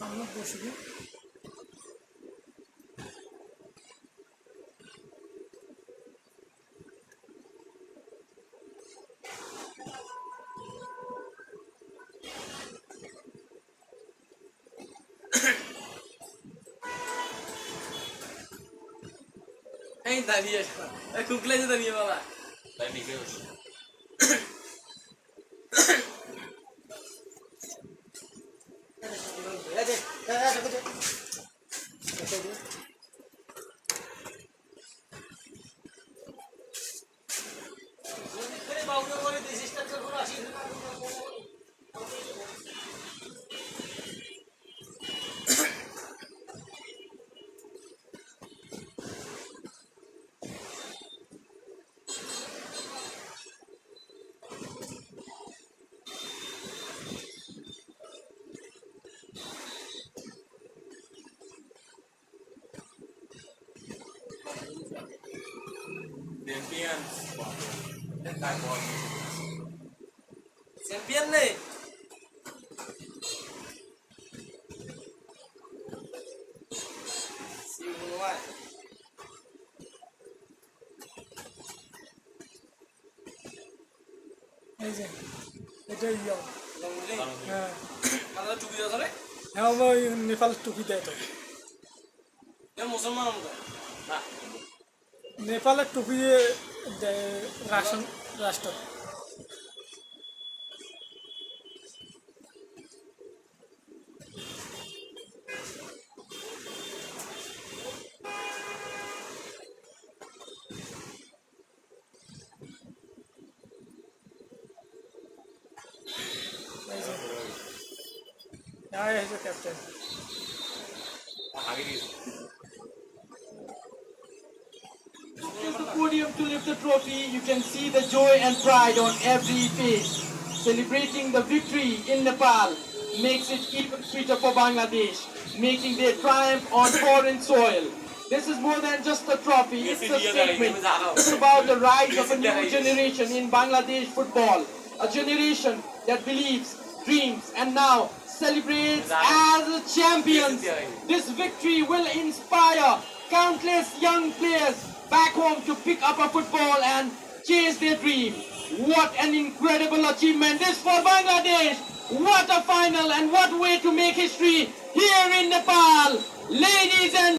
মোহাম্মদ বশির এই দাঁড়িয়ে কুকলে দাঁড়িয়ে বাবা তাই নিকে চ্যাম্পিয়ন নেই এই যে এটাই হ্যাঁ মাথা টুপি দাও তাহলে হ্যাঁ ওই নেপাল টুপি দেয় তো মুসলমান না নেপালের টুপি দেয় রাষ্ট্র হ্যাঁ এই যে captain Use the podium to lift the trophy. You can see the joy and pride on every face. Celebrating the victory in Nepal makes it even sweeter for Bangladesh, making their triumph on foreign soil. This is more than just a trophy, it's a statement. It's about the rise of a new generation in Bangladesh football. A generation that believes, dreams, and now celebrates as champions. This victory will inspire countless young players back home to pick up a football and chase their dream. What an incredible achievement this for Bangladesh! What a final and what way to make history here in Nepal! Ladies and